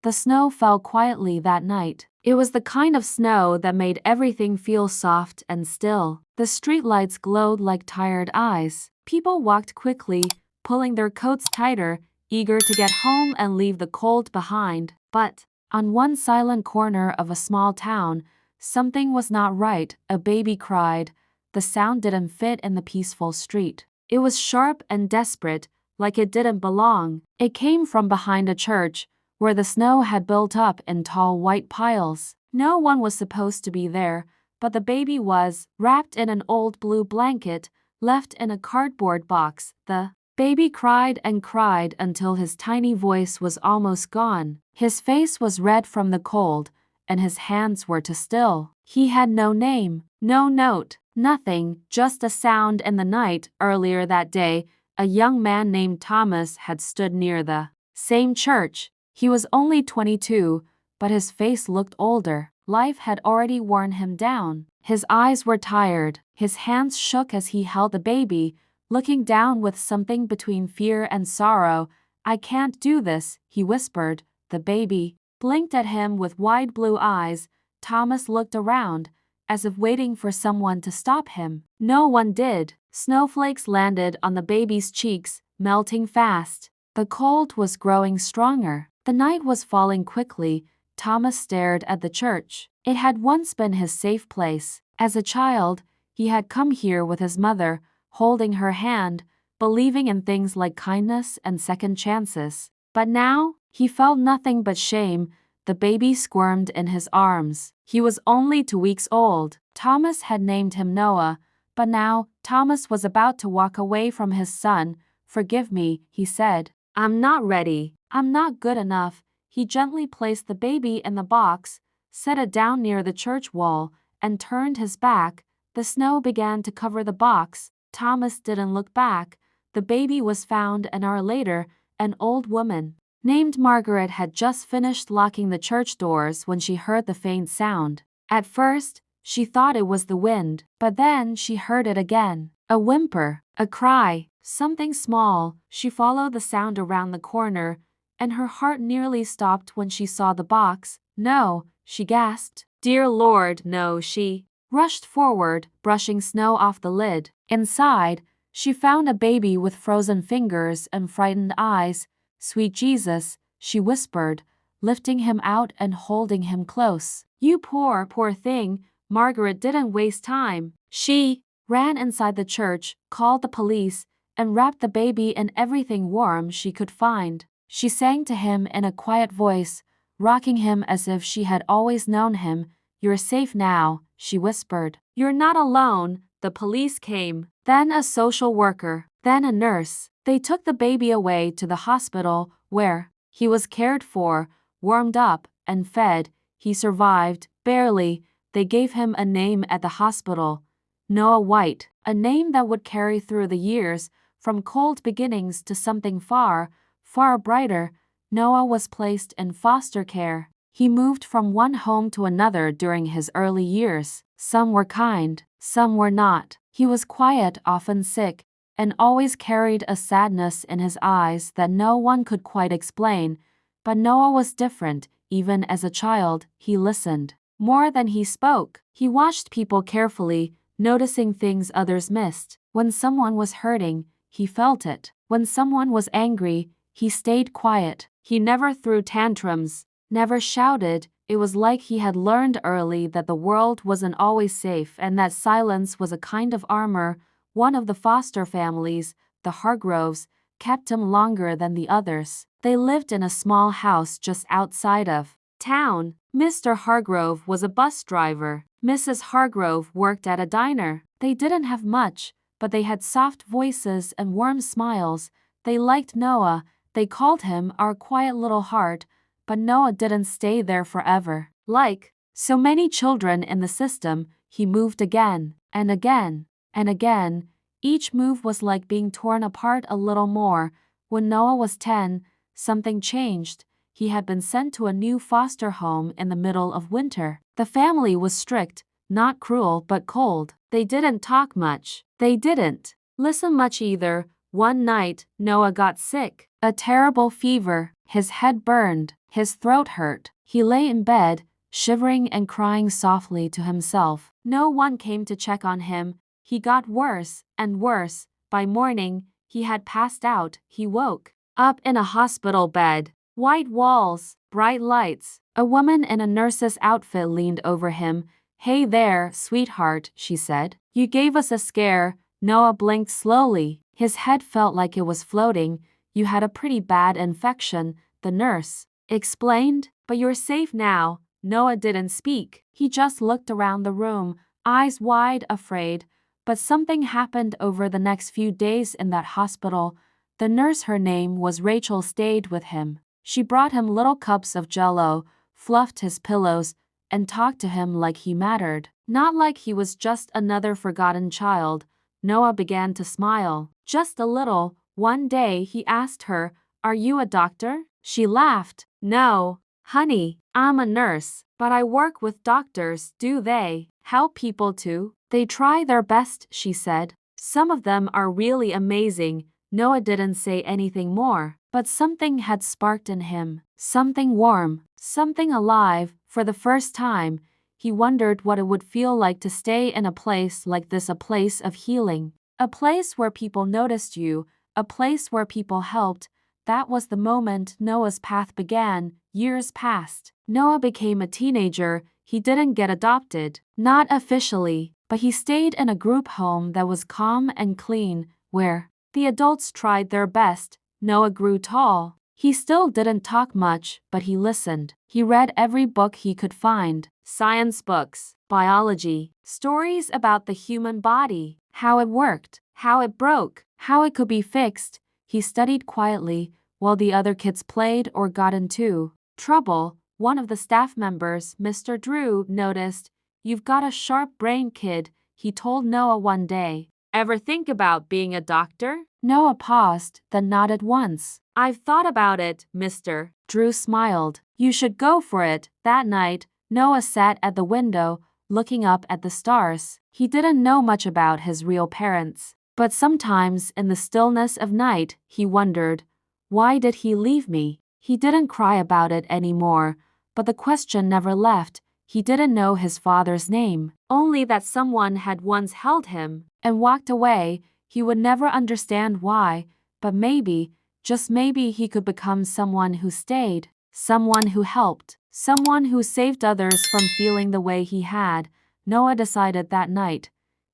The snow fell quietly that night. It was the kind of snow that made everything feel soft and still. The streetlights glowed like tired eyes. People walked quickly, pulling their coats tighter, eager to get home and leave the cold behind. But on one silent corner of a small town, something was not right. A baby cried. The sound didn't fit in the peaceful street. It was sharp and desperate, like it didn't belong. It came from behind a church, where the snow had built up in tall white piles. No one was supposed to be there, but the baby was, wrapped in an old blue blanket, left in a cardboard box. The baby cried and cried until his tiny voice was almost gone. His face was red from the cold, and his hands were too still. He had no name, no note, nothing, just a sound in the night. Earlier that day, a young man named Thomas had stood near the same church. He was only 22, but his face looked older. Life had already worn him down. His eyes were tired. His hands shook as he held the baby, looking down with something between fear and sorrow. "I can't do this," he whispered. The baby blinked at him with wide blue eyes. Thomas looked around, as if waiting for someone to stop him. No one did. Snowflakes landed on the baby's cheeks, melting fast. The cold was growing stronger. The night was falling quickly. Thomas stared at the church. It had once been his safe place. As a child, he had come here with his mother, holding her hand, believing in things like kindness and second chances. But now, he felt nothing but shame. The baby squirmed in his arms. He was only 2 weeks old. Thomas had named him Noah, but now Thomas was about to walk away from his son. "Forgive me," he said. "I'm not ready. I'm not good enough." He gently placed the baby in the box, set it down near the church wall, and turned his back. The snow began to cover the box. Thomas didn't look back. The baby was found an hour later. An old woman named Margaret had just finished locking the church doors when she heard the faint sound. At first, she thought it was the wind, but then she heard it again. A whimper, a cry, something small. She followed the sound around the corner, and her heart nearly stopped when she saw the box. "No," she gasped. "Dear Lord, no." She rushed forward, brushing snow off the lid. Inside, she found a baby with frozen fingers and frightened eyes. "Sweet Jesus," she whispered, lifting him out and holding him close. "You poor, poor thing." Margaret didn't waste time. She ran inside the church, called the police, and wrapped the baby in everything warm she could find. She sang to him in a quiet voice, rocking him as if she had always known him. "You're safe now," she whispered. "You're not alone." The police came, then a social worker, then a nurse. They took the baby away to the hospital, where he was cared for, warmed up, and fed. He survived, barely. They gave him a name at the hospital, Noah White, a name that would carry through the years, from cold beginnings to something far, far brighter. Noah was placed in foster care. He moved from one home to another during his early years. Some were kind, some were not. He was quiet, often sick, and always carried a sadness in his eyes that no one could quite explain. But Noah was different. Even as a child, he listened more than he spoke. He watched people carefully, noticing things others missed. When someone was hurting, he felt it. When someone was angry, he stayed quiet. He never threw tantrums, never shouted. It was like he had learned early that the world wasn't always safe and that silence was a kind of armor. One of the foster families, the Hargroves, kept him longer than the others. They lived in a small house just outside of town. Mr. Hargrove was a bus driver. Mrs. Hargrove worked at a diner. They didn't have much, but they had soft voices and warm smiles. They liked Noah. They called him our quiet little heart. But Noah didn't stay there forever. Like so many children in the system, he moved again, and again, and again. Each move was like being torn apart a little more. When Noah was 10, something changed. He had been sent to a new foster home in the middle of winter. The family was strict, not cruel but cold. They didn't talk much. They didn't listen much either. One night, Noah got sick. A terrible fever. His head burned. His throat hurt. He lay in bed, shivering and crying softly to himself. No one came to check on him. He got worse and worse. By morning, he had passed out. He woke up in a hospital bed. White walls, bright lights. A woman in a nurse's outfit leaned over him. "Hey there, sweetheart," she said. "You gave us a scare." Noah blinked slowly. His head felt like it was floating. "You had a pretty bad infection," the nurse explained. "But you're safe now." Noah didn't speak. He just looked around the room, eyes wide, afraid. But something happened over the next few days in that hospital. The nurse, her name was Rachel, stayed with him. She brought him little cups of jello, fluffed his pillows, and talked to him like he mattered. Not like he was just another forgotten child. Noah began to smile. Just a little. One day he asked her, "Are you a doctor?" She laughed. "No, honey, I'm a nurse. But I work with doctors. Do they help people too?" "They try their best," she said. "Some of them are really amazing." Noah didn't say anything more, but something had sparked in him. Something warm, something alive. For the first time, he wondered what it would feel like to stay in a place like this, a place of healing. A place where people noticed you, a place where people helped. That was the moment Noah's path began. Years passed. Noah became a teenager. He didn't get adopted. Not officially, but he stayed in a group home that was calm and clean, where the adults tried their best. Noah grew tall. He still didn't talk much, but he listened. He read every book he could find. Science books, biology, stories about the human body, how it worked, how it broke, how it could be fixed. He studied quietly while the other kids played or got into trouble. One of the staff members, Mr. Drew, noticed. "You've got a sharp brain, kid," he told Noah one day. "Ever think about being a doctor?" Noah paused, then nodded once. "I've thought about it, Mr. Drew smiled. "You should go for it." That night, Noah sat at the window, looking up at the stars. He didn't know much about his real parents, but sometimes in the stillness of night, he wondered, why did he leave me? He didn't cry about it anymore, but the question never left. He didn't know his father's name, only that someone had once held him and walked away. He would never understand why, but maybe, just maybe, he could become someone who stayed, someone who helped, someone who saved others from feeling the way he had. Noah decided that night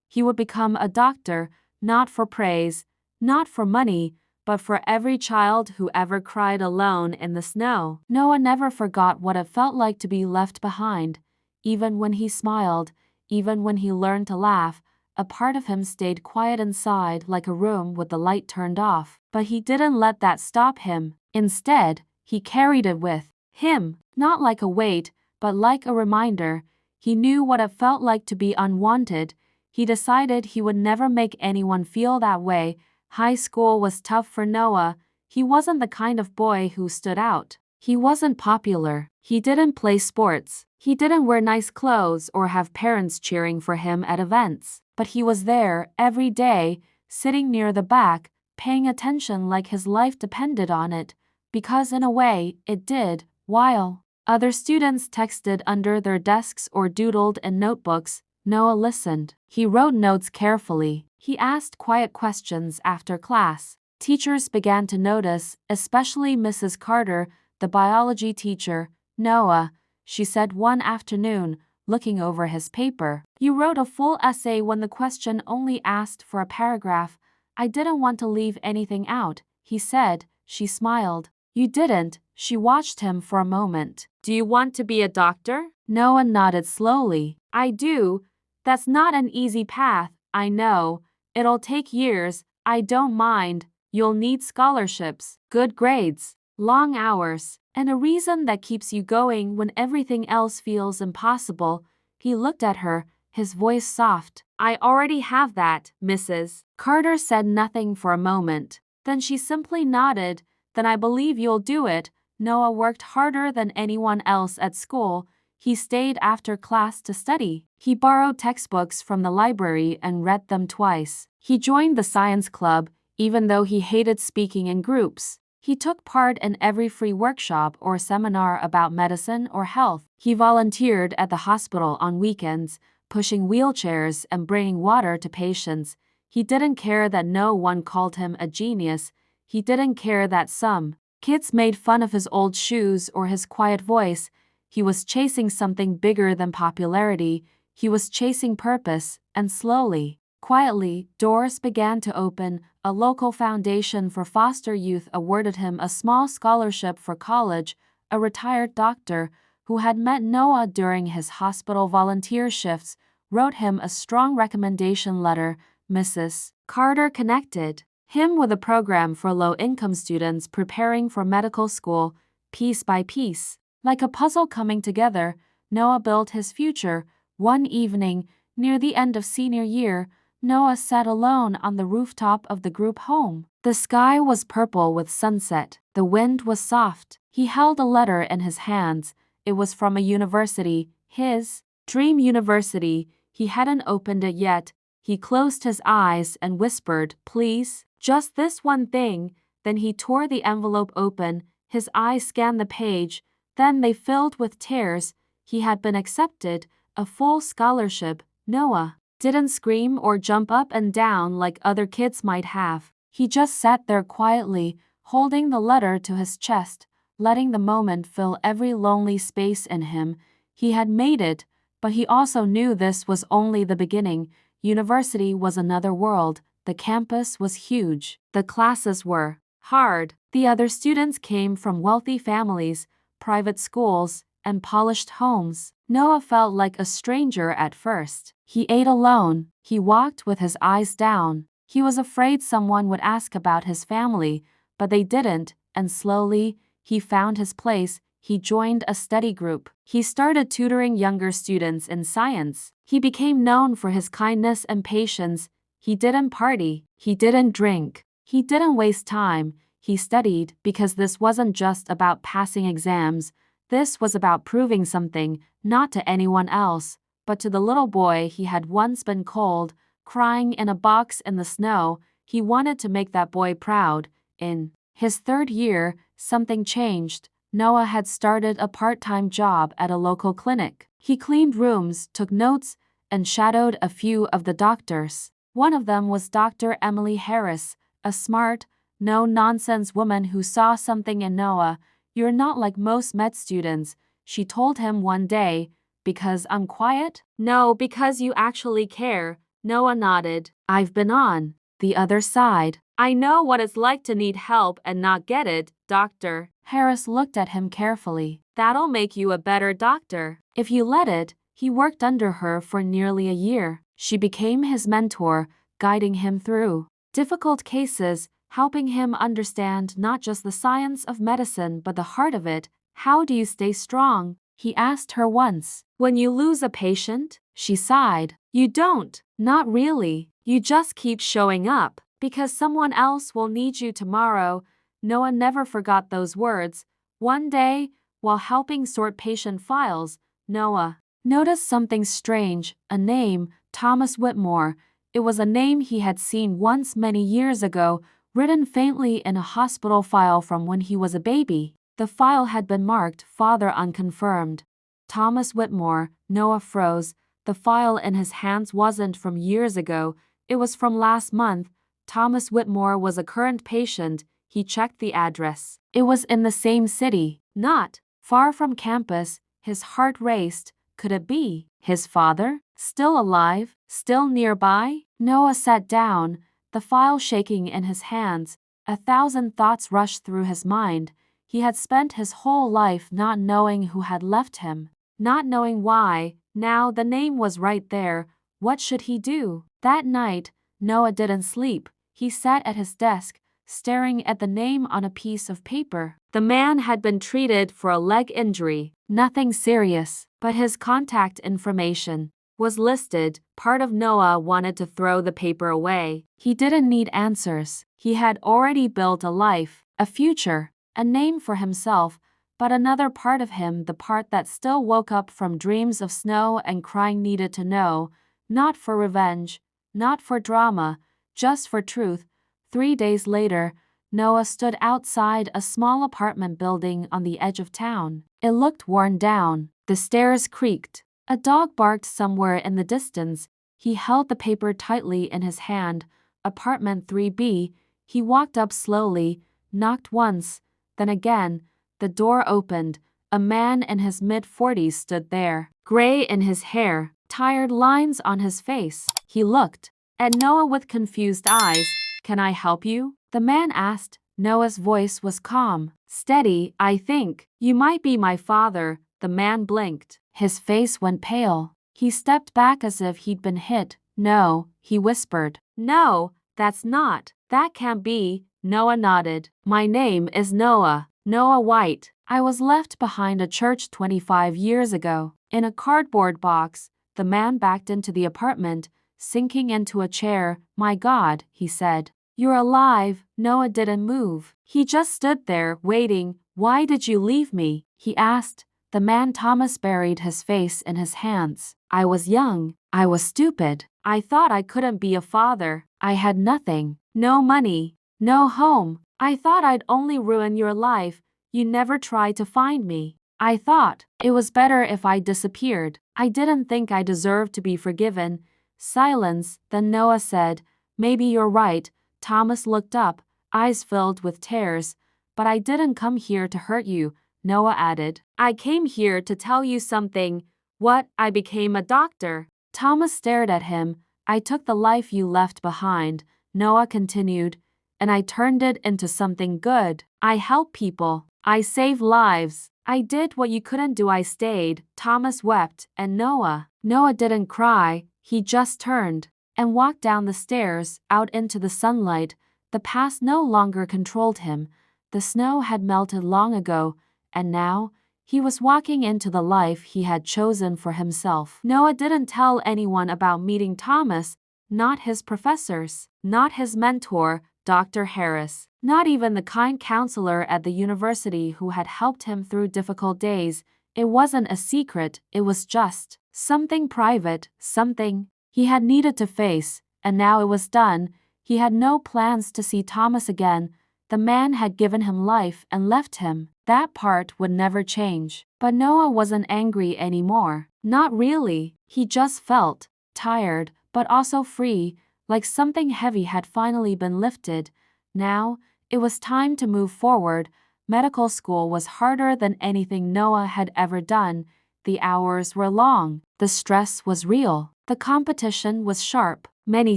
he would become a doctor, not for praise, not for money, but for every child who ever cried alone in the snow. Noah never forgot what it felt like to be left behind. Even when he smiled, even when he learned to laugh, a part of him stayed quiet inside, like a room with the light turned off. But he didn't let that stop him. Instead, he carried it with him, not like a weight, but like a reminder. He knew what it felt like to be unwanted. He decided he would never make anyone feel that way. High school was tough for Noah. He wasn't the kind of boy who stood out. He wasn't popular. He didn't play sports. He didn't wear nice clothes or have parents cheering for him at events. But he was there every day, sitting near the back, paying attention like his life depended on it, because in a way, it did. While other students texted under their desks or doodled in notebooks, Noah listened. He wrote notes carefully. He asked quiet questions after class. Teachers began to notice, especially Mrs. Carter, the biology teacher. "Noah," she said one afternoon, looking over his paper, "you wrote a full essay when the question only asked for a paragraph." "I didn't want to leave anything out," he said. She smiled. "You didn't." She watched him for a moment. "Do you want to be a doctor?" Noah nodded slowly. "I do. That's not an easy path, I know. It'll take years. I don't mind. You'll need scholarships, good grades, long hours, and a reason that keeps you going when everything else feels impossible." He looked at her, his voice soft. "I already have that, Mrs. Carter said nothing for a moment. Then she simply nodded. "Then I believe you'll do it." Noah worked harder than anyone else at school. He stayed after class to study. He borrowed textbooks from the library and read them twice. He joined the science club, even though he hated speaking in groups. He took part in every free workshop or seminar about medicine or health. He volunteered at the hospital on weekends, pushing wheelchairs and bringing water to patients. He didn't care that no one called him a genius. He didn't care that some kids made fun of his old shoes or his quiet voice. He was chasing something bigger than popularity. He was chasing purpose, and slowly, quietly, doors began to open. A local foundation for foster youth awarded him a small scholarship for college. A retired doctor, who had met Noah during his hospital volunteer shifts, wrote him a strong recommendation letter. Mrs. Carter connected him with a program for low-income students preparing for medical school. Piece by piece, like a puzzle coming together, Noah built his future. One evening, near the end of senior year, Noah sat alone on the rooftop of the group home. The sky was purple with sunset. The wind was soft. He held a letter in his hands. It was from a university, his dream university. He hadn't opened it yet. He closed his eyes and whispered, "Please, just this one thing." Then he tore the envelope open. His eyes scanned the page. Then they filled with tears. He had been accepted, a full scholarship. Noah didn't scream or jump up and down like other kids might have. He just sat there quietly, holding the letter to his chest, letting the moment fill every lonely space in him. He had made it, but he also knew this was only the beginning. University was another world. The campus was huge. The classes were hard. The other students came from wealthy families, private schools, and polished homes. Noah felt like a stranger at first. He ate alone. He walked with his eyes down. He was afraid someone would ask about his family, but they didn't, and slowly, he found his place. He joined a study group. He started tutoring younger students in science. He became known for his kindness and patience. He didn't party. He didn't drink. He didn't waste time. He studied because this wasn't just about passing exams. This was about proving something, not to anyone else, but to the little boy he had once been cold, crying in a box in the snow. He wanted to make that boy proud. In his third year, something changed. Noah had started a part-time job at a local clinic. He cleaned rooms, took notes, and shadowed a few of the doctors. One of them was Dr. Emily Harris, a smart, no-nonsense woman who saw something in Noah. "You're not like most med students," she told him one day. "Because I'm quiet?" "No, because you actually care." Noah nodded. "I've been on the other side. I know what it's like to need help and not get it." Dr. Harris looked at him carefully. "That'll make you a better doctor if you let it." He worked under her for nearly a year. She became his mentor, guiding him through difficult cases, helping him understand not just the science of medicine but the heart of it. "How do you stay strong?" he asked her once. "When you lose a patient?" She sighed. "You don't. Not really. You just keep showing up, because someone else will need you tomorrow." Noah never forgot those words. One day, while helping sort patient files, Noah noticed something strange, a name, Thomas Whitmore. It was a name he had seen once many years ago, written faintly in a hospital file from when he was a baby. The file had been marked "Father unconfirmed." Thomas Whitmore. Noah froze. The file in his hands wasn't from years ago, it was from last month. Thomas Whitmore was a current patient. He checked the address. It was in the same city, not far from campus. His heart raced. Could it be his father? Still alive? Still nearby? Noah sat down, the file shaking in his hands. 1,000 thoughts rushed through his mind. He had spent his whole life not knowing who had left him, not knowing why. Now the name was right there. What should he do? That night, Noah didn't sleep. He sat at his desk, staring at the name on a piece of paper. The man had been treated for a leg injury, nothing serious, but his contact information was listed. Part of Noah wanted to throw the paper away. He didn't need answers. He had already built a life, a future, a name for himself. But another part of him, the part that still woke up from dreams of snow and crying, needed to know. Not for revenge, not for drama, just for truth. 3 days later, Noah stood outside a small apartment building on the edge of town. It looked worn down. The stairs creaked. A dog barked somewhere in the distance. He held the paper tightly in his hand. Apartment 3B. He walked up slowly, knocked once, then again. The door opened. A man in his mid-40s stood there, gray in his hair, tired lines on his face. He looked at Noah with confused eyes. "Can I help you?" the man asked. Noah's voice was calm, steady. "I think you might be my father." The man blinked. His face went pale. He stepped back as if he'd been hit. "No," he whispered. "No, that can't be." Noah nodded. "My name is Noah. Noah White. I was left behind a church 25 years ago, in a cardboard box." The man backed into the apartment, sinking into a chair. "My God," he said. "You're alive." Noah didn't move. He just stood there, waiting. "Why did you leave me?" he asked. The man Thomas buried his face in his hands. "I was young. I was stupid. I thought I couldn't be a father. I had nothing. No money. No home. I thought I'd only ruin your life. You never tried to find me. I thought it was better if I disappeared. I didn't think I deserved to be forgiven." Silence. Then Noah said, "Maybe you're right." Thomas looked up, eyes filled with tears. "But I didn't come here to hurt you," Noah added. "I came here to tell you something." "What?" "I became a doctor." Thomas stared at him. "I took the life you left behind," Noah continued, "and I turned it into something good. I help people. I save lives. I did what you couldn't do. I stayed." Thomas wept, and Noah didn't cry. He just turned and walked down the stairs, out into the sunlight. The past no longer controlled him. The snow had melted long ago, and now he was walking into the life he had chosen for himself. Noah didn't tell anyone about meeting Thomas, not his professors, not his mentor, Dr. Harris, not even the kind counselor at the university who had helped him through difficult days. It wasn't a secret, it was just something private, something he had needed to face, and now it was done. He had no plans to see Thomas again. The man had given him life and left him. That part would never change. But Noah wasn't angry anymore. Not really. He just felt tired, but also free, like something heavy had finally been lifted. Now, it was time to move forward. Medical school was harder than anything Noah had ever done. The hours were long. The stress was real. The competition was sharp. Many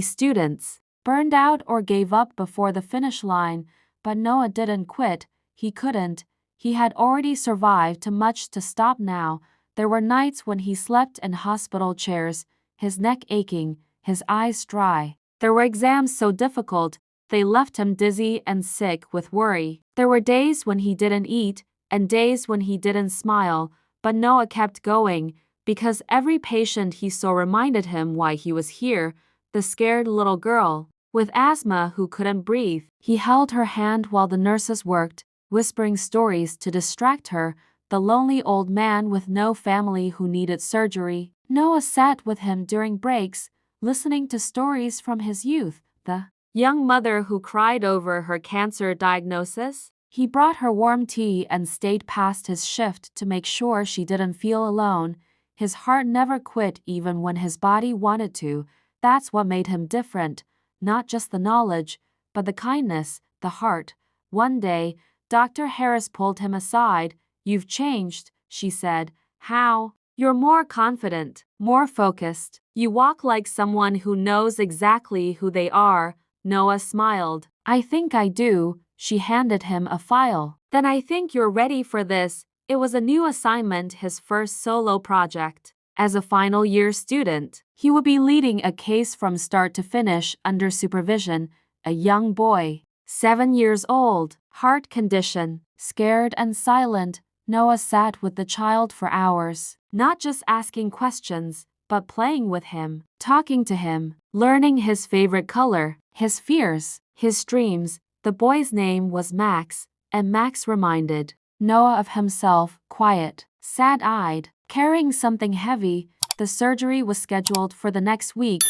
students burned out or gave up before the finish line. But Noah didn't quit. He couldn't. He had already survived too much to stop now. There were nights when he slept in hospital chairs, his neck aching, his eyes dry. There were exams so difficult, they left him dizzy and sick with worry. There were days when he didn't eat, and days when he didn't smile. But Noah kept going, because every patient he saw reminded him why he was here. The scared little girl with asthma who couldn't breathe. He held her hand while the nurses worked, whispering stories to distract her. The lonely old man with no family who needed surgery. Noah sat with him during breaks, listening to stories from his youth. The young mother who cried over her cancer diagnosis. He brought her warm tea and stayed past his shift to make sure she didn't feel alone. His heart never quit even when his body wanted to. That's what made him different. Not just the knowledge, but the kindness, the heart. One day, Dr. Harris pulled him aside. "You've changed," she said. "How?" "You're more confident, more focused. You walk like someone who knows exactly who they are." Noah smiled. "I think I do." She handed him a file. "Then I think you're ready for this." It was a new assignment, his first solo project. As a final year student, he would be leading a case from start to finish under supervision. A young boy, 7 years old, heart condition. Scared and silent, Noah sat with the child for hours, not just asking questions, but playing with him, talking to him, learning his favorite color, his fears, his dreams. The boy's name was Max, and Max reminded Noah of himself, quiet, sad-eyed, carrying something heavy. The surgery was scheduled for the next week.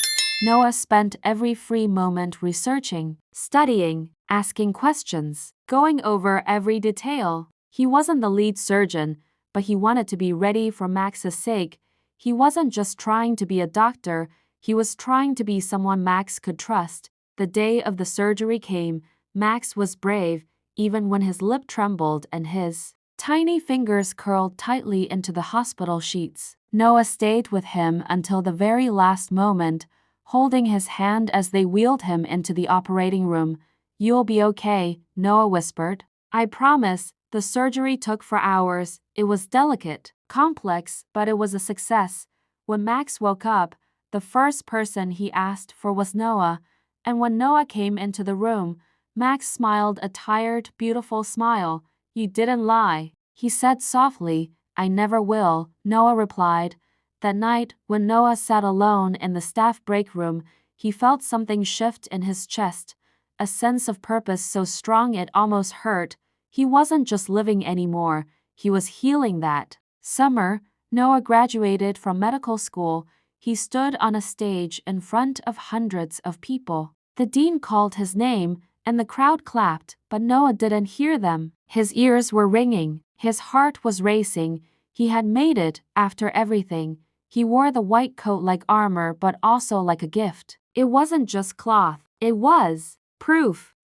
Noah spent every free moment researching, studying, asking questions, going over every detail. He wasn't the lead surgeon, but he wanted to be ready for Max's sake. He wasn't just trying to be a doctor, he was trying to be someone Max could trust. The day of the surgery came. Max was brave, even when his lip trembled and his tiny fingers curled tightly into the hospital sheets. Noah stayed with him until the very last moment, holding his hand as they wheeled him into the operating room. "You'll be okay," Noah whispered. "I promise." The surgery took 4 hours. It was delicate, complex, but it was a success. When Max woke up, the first person he asked for was Noah, and when Noah came into the room, Max smiled a tired, beautiful smile. "You didn't lie," he said softly. "I never will," Noah replied. That night, when Noah sat alone in the staff break room, he felt something shift in his chest, a sense of purpose so strong it almost hurt. He wasn't just living anymore, he was healing. That summer, Noah graduated from medical school. He stood on a stage in front of hundreds of people. The dean called his name, and the crowd clapped, but Noah didn't hear them. His ears were ringing, his heart was racing. He had made it after everything. He wore the white coat like armor, but also like a gift. It wasn't just cloth, it was proof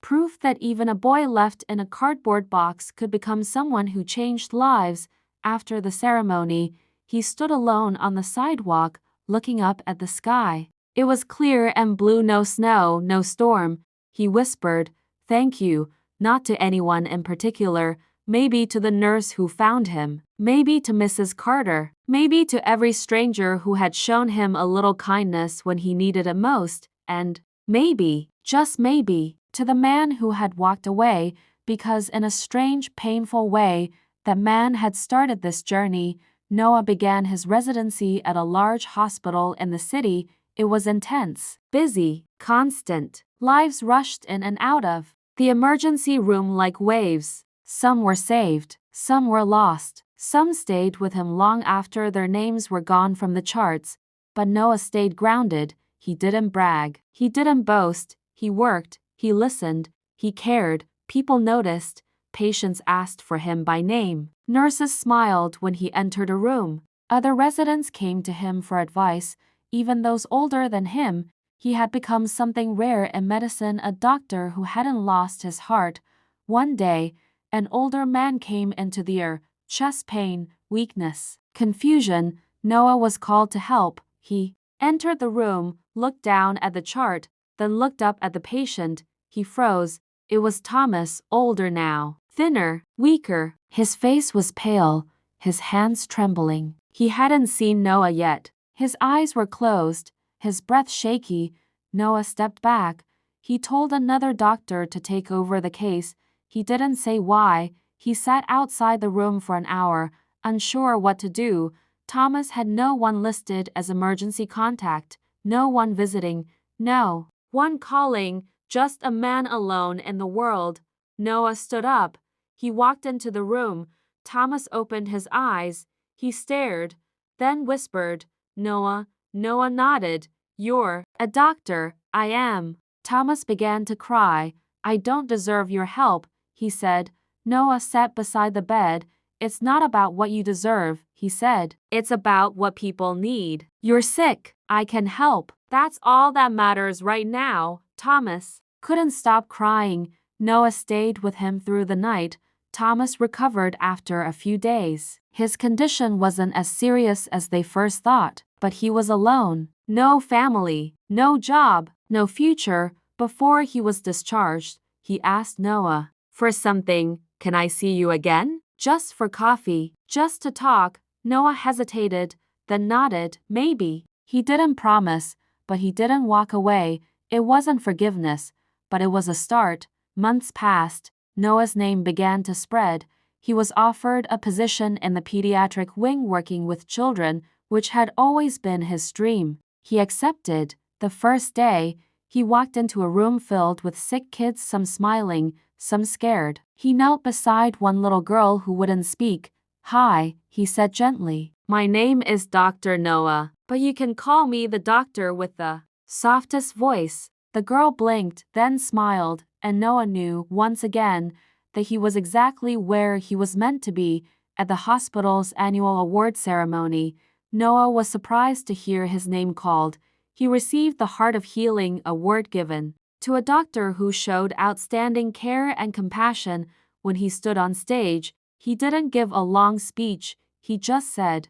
that even a boy left in a cardboard box could become someone who changed lives. After the ceremony, he stood alone on the sidewalk, looking up at the sky. It was clear and blue, no snow, no storm. He whispered, "Thank you," not to anyone in particular, maybe to the nurse who found him, maybe to Mrs. Carter, maybe to every stranger who had shown him a little kindness when he needed it most, and maybe, just maybe, to the man who had walked away, because in a strange, painful way, that man had started this journey. Noah began his residency at a large hospital in the city. It was intense, busy, constant. Lives rushed in and out of the emergency room like waves. Some were saved, some were lost, some stayed with him long after their names were gone from the charts. But Noah stayed grounded. He didn't brag, he didn't boast, he worked, he listened, he cared. People noticed, patients asked for him by name. Nurses smiled when he entered a room. Other residents came to him for advice, even those older than him. He had become something rare in medicine, a doctor who hadn't lost his heart. One day, an older man came into the ER, chest pain, weakness, confusion. Noah was called to help. He entered the room, looked down at the chart, then looked up at the patient. He froze. It was Thomas, older now, thinner, weaker. His face was pale, his hands trembling. He hadn't seen Noah yet. His eyes were closed, his breath shaky. Noah stepped back. He told another doctor to take over the case. He didn't say why. He sat outside the room for an hour, unsure what to do. Thomas had no one listed as emergency contact, no one visiting, no one calling, just a man alone in the world. Noah stood up. He walked into the room. Thomas opened his eyes. He stared, then whispered, "Noah." Noah nodded. "You're a doctor." "I am." Thomas began to cry. "I don't deserve your help," he said. Noah sat beside the bed. "It's not about what you deserve," he said. "It's about what people need. You're sick. I can help. That's all that matters right now." Thomas couldn't stop crying. Noah stayed with him through the night. Thomas recovered after a few days. His condition wasn't as serious as they first thought, but he was alone. No family, no job, no future. Before he was discharged, he asked Noah for something. "Can I see you again? Just for coffee, just to talk?" Noah hesitated, then nodded. Maybe. He didn't promise, but he didn't walk away. It wasn't forgiveness, but it was a start. Months passed. Noah's name began to spread. He was offered a position in the pediatric wing working with children, which had always been his dream. He accepted. The first day, he walked into a room filled with sick kids, some smiling, some scared. He knelt beside one little girl who wouldn't speak. "Hi," he said gently. "My name is Dr. Noah, but you can call me the doctor with the softest voice." The girl blinked, then smiled. and Noah knew, once again, that he was exactly where he was meant to be, at the hospital's annual award ceremony. Noah was surprised to hear his name called. He received the Heart of Healing award given to a doctor who showed outstanding care and compassion. When he stood on stage, he didn't give a long speech, he just said,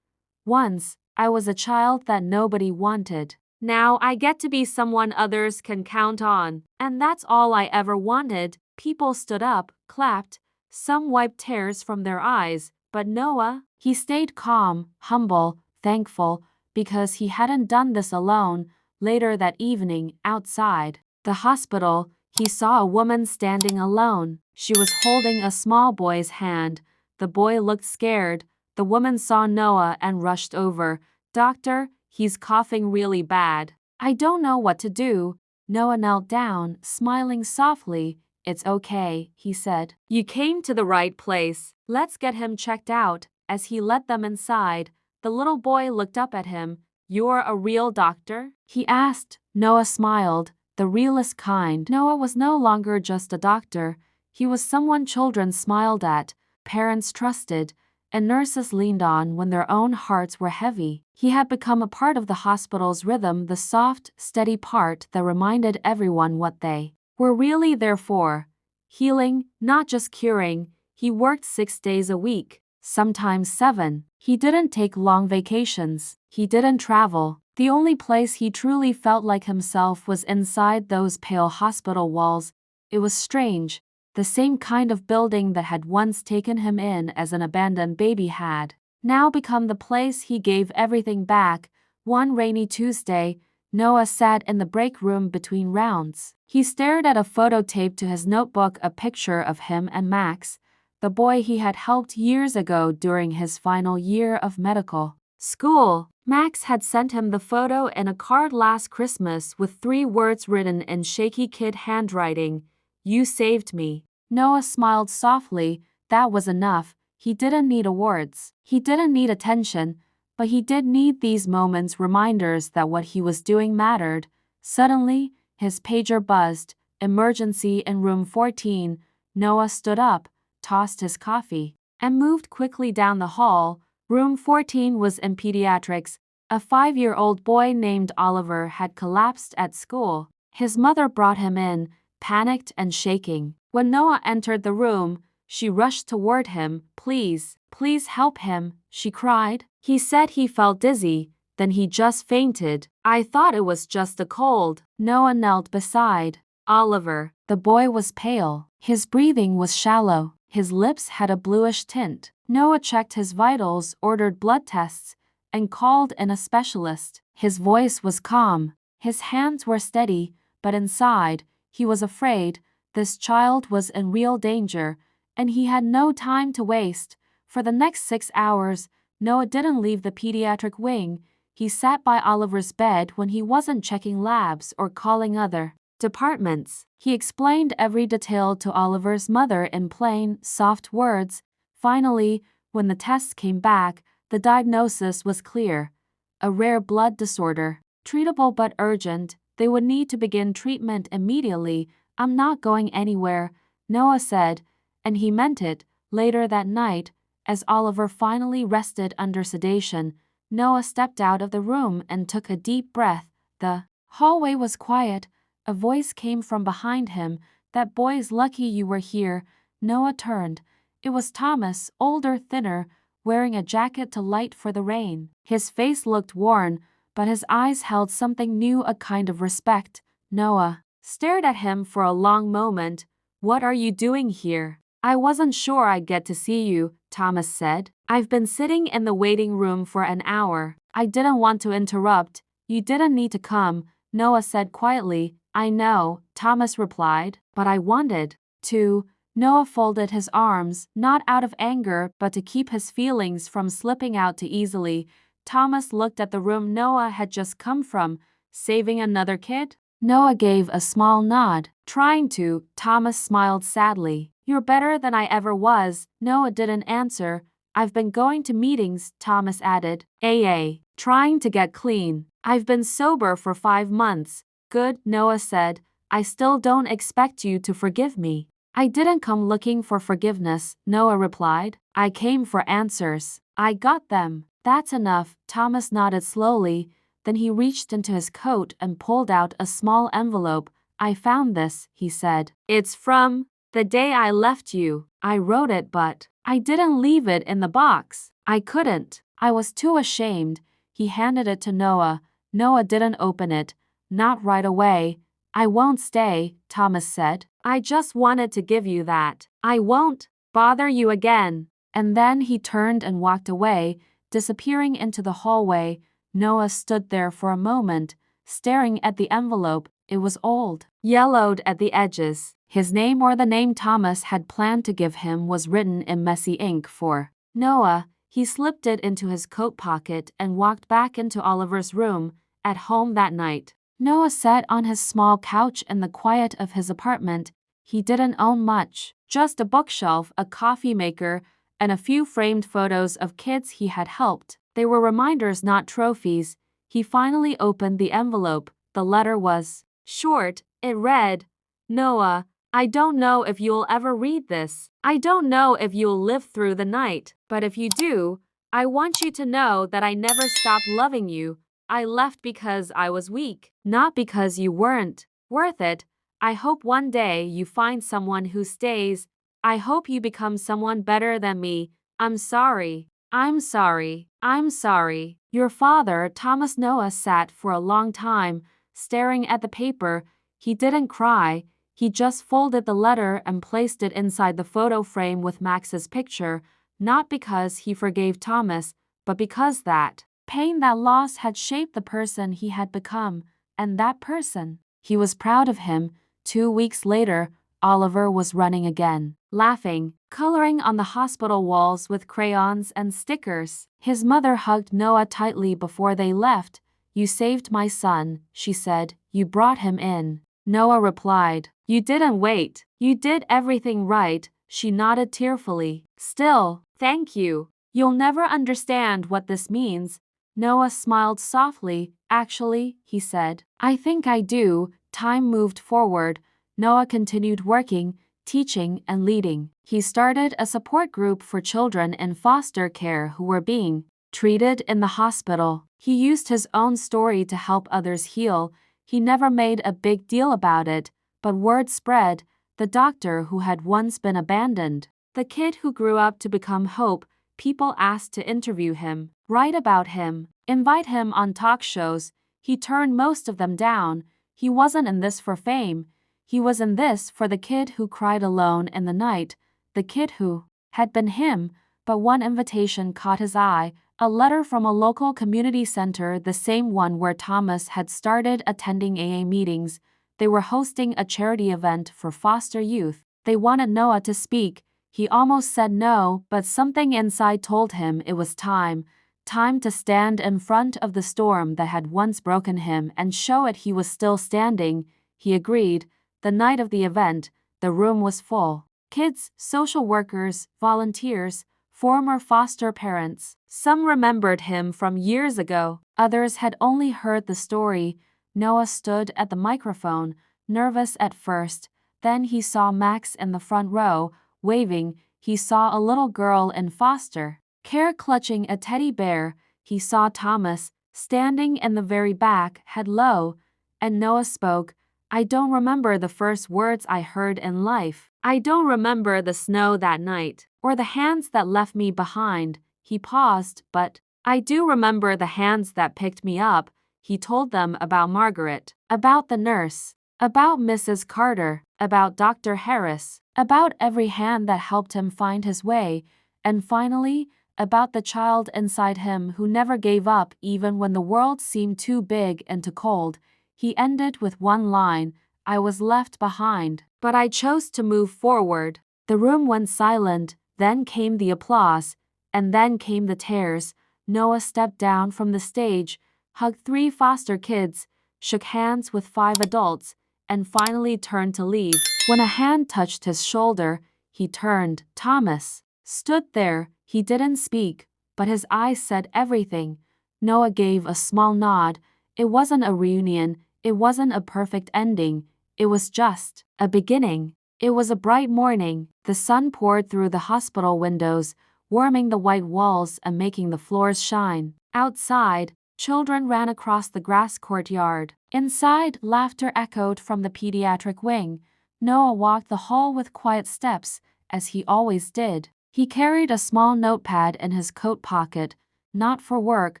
"Once, I was a child that nobody wanted. Now I get to be someone others can count on. And that's all I ever wanted." People stood up, clapped, some wiped tears from their eyes, but Noah, he stayed calm, humble, thankful, because he hadn't done this alone. Later that evening, outside the hospital, he saw a woman standing alone. She was holding a small boy's hand. The boy looked scared. The woman saw Noah and rushed over. "Doctor, he's coughing really bad. I don't know what to do." Noah knelt down, smiling softly. "It's okay," he said. "You came to the right place. Let's get him checked out." As he led them inside, the little boy looked up at him. "You're a real doctor?" he asked. Noah smiled, the realest kind. Noah was no longer just a doctor. He was someone children smiled at, parents trusted, and nurses leaned on when their own hearts were heavy. He had become a part of the hospital's rhythm, the soft, steady part that reminded everyone what they were really there for. Healing, not just curing. He worked 6 days a week, sometimes 7. He didn't take long vacations. He didn't travel. The only place he truly felt like himself was inside those pale hospital walls. It was strange. The same kind of building that had once taken him in as an abandoned baby had now become the place he gave everything back. One rainy Tuesday, Noah sat in the break room between rounds. He stared at a photo taped to his notebook, a picture of him and Max, the boy he had helped years ago during his final year of medical school. Max had sent him the photo in a card last Christmas with 3 words written in shaky kid handwriting: "You saved me." Noah smiled softly. That was enough. He didn't need awards. He didn't need attention, but he did need these moments, reminders that what he was doing mattered. Suddenly, his pager buzzed. "Emergency in room 14. Noah stood up, tossed his coffee, and moved quickly down the hall. Room 14 was in pediatrics. A 5-year-old boy named Oliver had collapsed at school. His mother brought him in, panicked and shaking. When Noah entered the room, she rushed toward him. "Please, please help him," she cried. He said he felt dizzy, then he just fainted. "I thought it was just a cold." Noah knelt beside Oliver. The boy was pale. His breathing was shallow. His lips had a bluish tint. Noah checked his vitals, ordered blood tests, and called in a specialist. His voice was calm. His hands were steady, but inside, he was afraid. This child was in real danger, and he had no time to waste. For the next 6 hours, Noah didn't leave the pediatric wing. He sat by Oliver's bed when he wasn't checking labs or calling other departments. He explained every detail to Oliver's mother in plain, soft words. Finally, when the tests came back, the diagnosis was clear: a rare blood disorder, treatable but urgent. They would need to begin treatment immediately. "I'm not going anywhere," Noah said, and he meant it. Later that night, as Oliver finally rested under sedation, Noah stepped out of the room and took a deep breath. The hallway was quiet. A voice came from behind him. "That boy's lucky you were here." Noah turned. It was Thomas, older, thinner, wearing a jacket to light for the rain. His face looked worn, but his eyes held something new, a kind of respect. Noah stared at him for a long moment. "What are you doing here?" "I wasn't sure I'd get to see you," Thomas said. "I've been sitting in the waiting room for an hour. I didn't want to interrupt." "You didn't need to come," Noah said quietly. "I know," Thomas replied, "but I wanted to." Noah folded his arms, not out of anger, but to keep his feelings from slipping out too easily. Thomas looked at the room Noah had just come from. "Saving another kid?" Noah gave a small nod. "Trying to," Thomas smiled sadly. "You're better than I ever was." Noah didn't answer. "I've been going to meetings," Thomas added. "AA. Trying to get clean. I've been sober for 5 months." "Good," Noah said. I still don't expect you to forgive me. I didn't come looking for forgiveness, Noah replied. I came for answers. I got them. That's enough, Thomas nodded slowly. Then he reached into his coat and pulled out a small envelope. I found this, he said. It's from the day I left you. I wrote it, but I didn't leave it in the box. I couldn't. I was too ashamed. He handed it to Noah. Noah didn't open it. Not right away. I won't stay, Thomas said. I just wanted to give you that. I won't bother you again. And then he turned and walked away, disappearing into the hallway. Noah stood there for a moment, staring at the envelope. It was old, yellowed at the edges. His name, or the name Thomas had planned to give him, was written in messy ink for Noah. He slipped it into his coat pocket and walked back into Oliver's room. At home that night, Noah sat on his small couch in the quiet of his apartment. He didn't own much, just a bookshelf, a coffee maker, and a few framed photos of kids he had helped. They were reminders, not trophies. He finally opened the envelope. The letter was short. It read, Noah, I don't know if you'll ever read this. I don't know if you'll live through the night. But if you do, I want you to know that I never stopped loving you. I left because I was weak, not because you weren't worth it. I hope one day you find someone who stays. I hope you become someone better than me. I'm sorry. I'm sorry. I'm sorry. Your father, Thomas. Noah sat for a long time, staring at the paper. He didn't cry. He just folded the letter and placed it inside the photo frame with Max's picture, not because he forgave Thomas, but because that pain, that loss, had shaped the person he had become, and that person. He was proud of him. 2 weeks later, Oliver was running again, laughing, coloring on the hospital walls with crayons and stickers. His mother hugged Noah tightly before they left. You saved my son, she said. You brought him in. Noah replied, you didn't wait. You did everything right. She nodded tearfully. Still, thank you. You'll never understand what this means. Noah smiled softly. Actually, he said, I think I do. Time moved forward. Noah continued working, teaching, and leading. He started a support group for children in foster care who were being treated in the hospital. He used his own story to help others heal. He never made a big deal about it, but word spread. The doctor who had once been abandoned, the kid who grew up to become hope. People asked to interview him, write about him, invite him on talk shows. He turned most of them down. He wasn't in this for fame. He was in this for the kid who cried alone in the night, the kid who had been him. But one invitation caught his eye, a letter from a local community center, the same one where Thomas had started attending AA meetings. They were hosting a charity event for foster youth. They wanted Noah to speak. He almost said no, but something inside told him it was time to stand in front of the storm that had once broken him and show it he was still standing. He agreed. The night of the event, the room was full. Kids, social workers, volunteers, former foster parents. Some remembered him from years ago. Others had only heard the story. Noah stood at the microphone, nervous at first. Then he saw Max in the front row, waving. He saw a little girl in foster care clutching a teddy bear. He saw Thomas, standing in the very back, head low. And Noah spoke. I don't remember the first words I heard in life. I don't remember the snow that night, or the hands that left me behind. He paused, but I do remember the hands that picked me up. He told them about Margaret, about the nurse, about Mrs. Carter, about Dr. Harris, about every hand that helped him find his way, and finally, about the child inside him who never gave up even when the world seemed too big and too cold. He ended with one line, I was left behind, but I chose to move forward. The room went silent, then came the applause, and then came the tears. Noah stepped down from the stage, hugged 3 foster kids, shook hands with 5 adults, and finally turned to leave. When a hand touched his shoulder, he turned. Thomas stood there. He didn't speak, but his eyes said everything. Noah gave a small nod. It wasn't a reunion. It wasn't a perfect ending. it was just a beginning. It was a bright morning. The sun poured through the hospital windows, warming the white walls and making the floors shine. Outside, children ran across the grass courtyard. Inside, laughter echoed from the pediatric wing. Noah walked the hall with quiet steps, as he always did. He carried a small notepad in his coat pocket, not for work,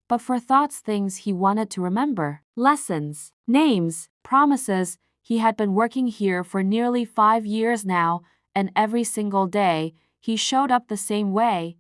but for thoughts, things he wanted to remember. Lessons, names, promises. He had been working here for nearly 5 years now, and every single day, he showed up the same way.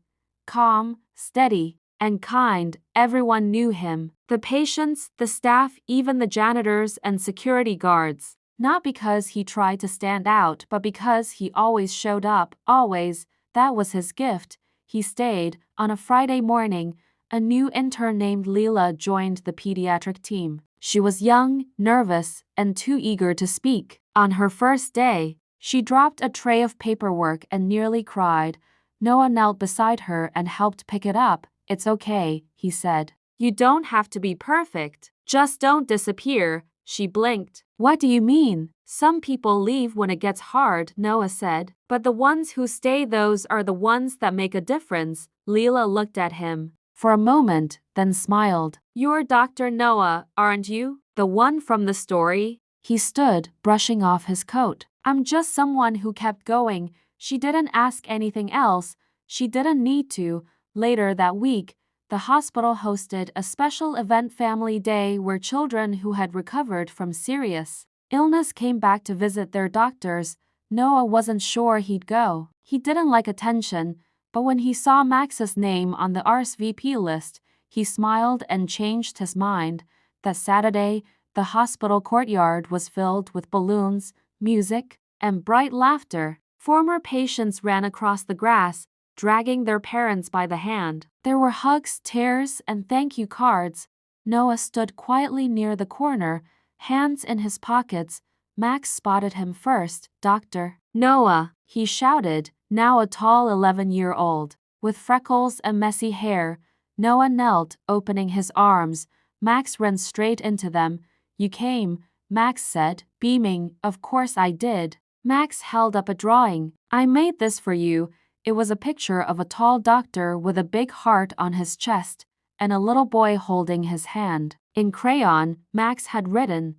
Calm, steady, and kind. Everyone knew him. The patients, the staff, even the janitors and security guards. Not because he tried to stand out, but because he always showed up, always. That was his gift. He stayed. On a Friday morning, a new intern named Leela joined the pediatric team. She was young, nervous, and too eager to speak. On her first day, she dropped a tray of paperwork and nearly cried. Noah knelt beside her and helped pick it up. "It's okay," he said. "You don't have to be perfect. Just don't disappear." She blinked. "What do you mean?" "Some people leave when it gets hard," Noah said. "But the ones who stay, those are the ones that make a difference." Leela looked at him for a moment, then smiled. "You're Dr. Noah, aren't you? The one from the story?" He stood, brushing off his coat. "I'm just someone who kept going." She didn't ask anything else. She didn't need to. Later that week, the hospital hosted a special event, Family Day, where children who had recovered from serious illness came back to visit their doctors. Noah wasn't sure he'd go. He didn't like attention, but when he saw Max's name on the RSVP list, he smiled and changed his mind. That Saturday, the hospital courtyard was filled with balloons, music, and bright laughter. Former patients ran across the grass, dragging their parents by the hand. There were hugs, tears, and thank you cards. Noah stood quietly near the corner, hands in his pockets. Max spotted him first. "Dr. Noah," he shouted, now a tall 11-year-old. With freckles and messy hair, Noah knelt, opening his arms. Max ran straight into them. "You came," Max said, beaming. "Of course I did." Max held up a drawing. "I made this for you." It was a picture of a tall doctor with a big heart on his chest and a little boy holding his hand. In crayon, Max had written,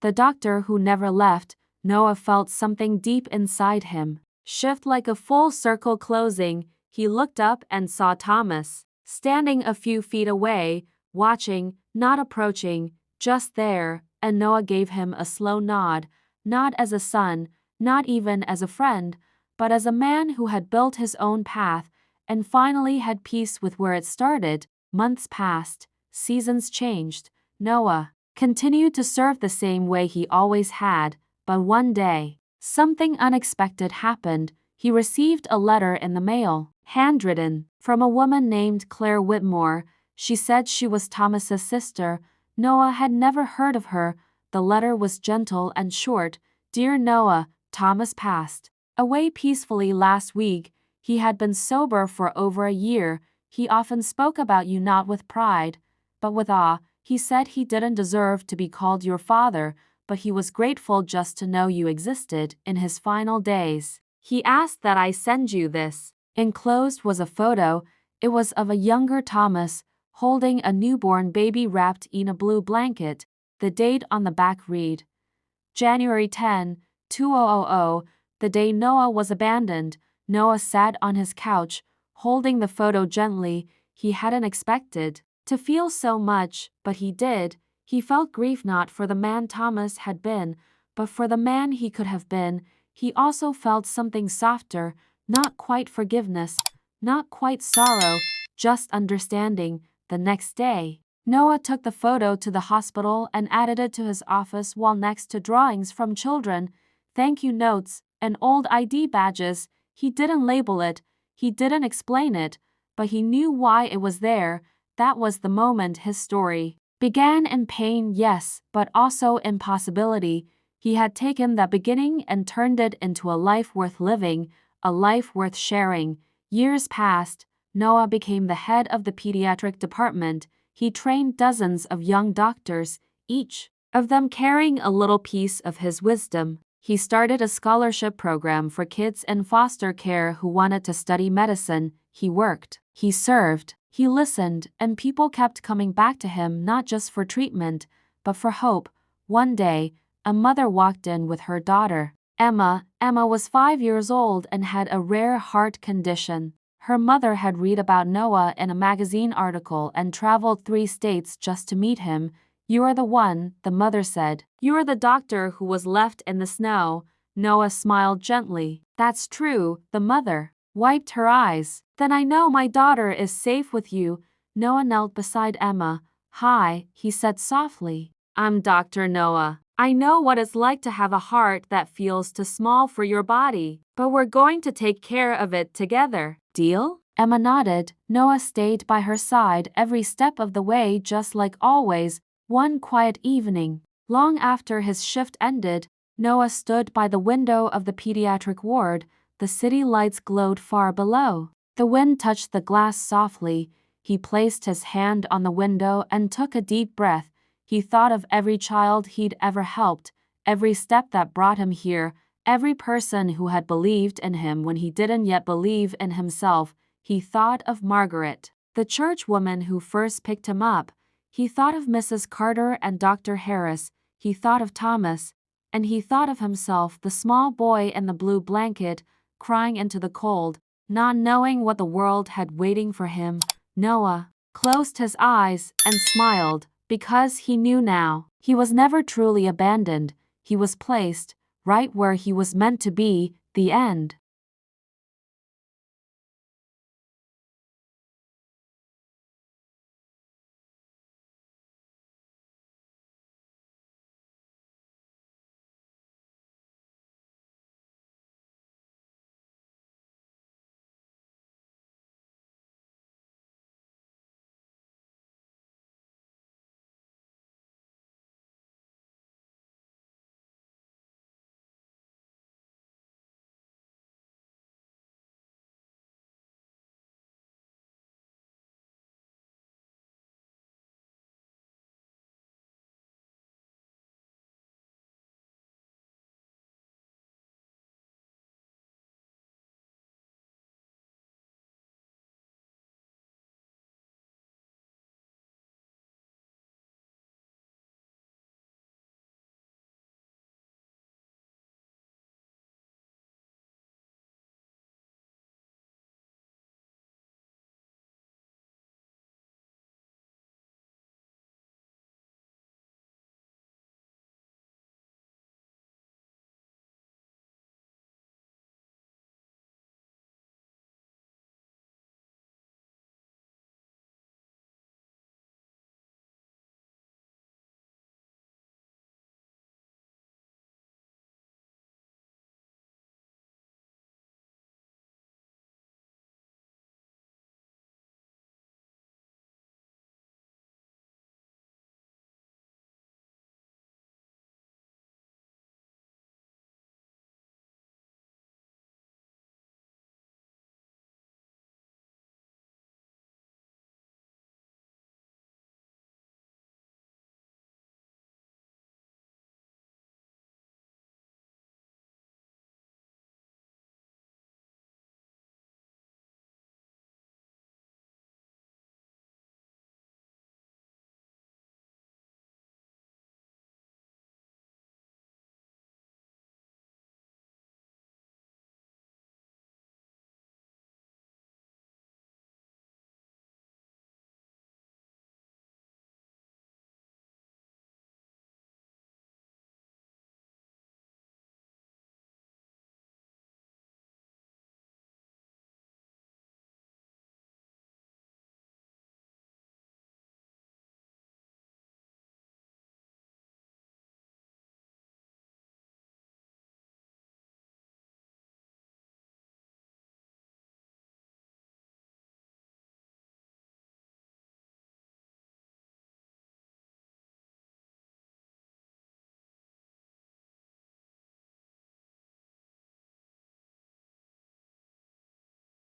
"The doctor who never left." Noah felt something deep inside him shift, like a full circle closing. He looked up and saw Thomas, standing a few feet away, watching, not approaching, just there, and Noah gave him a slow nod, not as a son, not even as a friend, but as a man who had built his own path and finally had peace with where it started. Months passed, seasons changed. Noah continued to serve the same way he always had, but one day, something unexpected happened. He received a letter in the mail, handwritten, from a woman named Claire Whitmore. She said she was Thomas's sister. Noah had never heard of her. The letter was gentle and short. "Dear Noah, Thomas passed away peacefully last week. He had been sober for over a year. He often spoke about you, not with pride, but with awe. He said he didn't deserve to be called your father, but he was grateful just to know you existed in his final days. He asked that I send you this." Enclosed was a photo. It was of a younger Thomas, holding a newborn baby wrapped in a blue blanket. The date on the back read, January 10, 2000, the day Noah was abandoned. Noah sat on his couch, holding the photo gently. He hadn't expected to feel so much, but he did. He felt grief, not for the man Thomas had been, but for the man he could have been. He also felt something softer, not quite forgiveness, not quite sorrow, just understanding. The next day, Noah took the photo to the hospital and added it to his office wall next to drawings from children, thank you notes, and old ID badges. He didn't label it, he didn't explain it, but he knew why it was there. That was the moment his story began. In pain, yes, but also in possibility. He had taken that beginning and turned it into a life worth living, a life worth sharing. Years passed. Noah became the head of the pediatric department. He trained dozens of young doctors, each of them carrying a little piece of his wisdom. He started a scholarship program for kids in foster care who wanted to study medicine. He worked, he served, he listened, and people kept coming back to him not just for treatment, but for hope. One day, a mother walked in with her daughter, Emma. Emma was 5 years old and had a rare heart condition. Her mother had read about Noah in a magazine article and traveled 3 states just to meet him. "You are the one," the mother said. "You are the doctor who was left in the snow." Noah smiled gently. "That's true," the mother wiped her eyes. "Then I know my daughter is safe with you." Noah knelt beside Emma. "Hi," he said softly. "I'm Dr. Noah. I know what it's like to have a heart that feels too small for your body, but we're going to take care of it together. Deal?" Emma nodded. Noah stayed by her side every step of the way, just like always. One quiet evening, long after his shift ended, Noah stood by the window of the pediatric ward. The city lights glowed far below. The wind touched the glass softly. He placed his hand on the window and took a deep breath. He thought of every child he'd ever helped, every step that brought him here, every person who had believed in him when he didn't yet believe in himself. He thought of Margaret, the church woman who first picked him up. He thought of Mrs. Carter and Dr. Harris. He thought of Thomas. And he thought of himself, the small boy in the blue blanket, crying into the cold, not knowing what the world had waiting for him. Noah closed his eyes and smiled, because he knew now. He was never truly abandoned. He was placed right where he was meant to be. The end.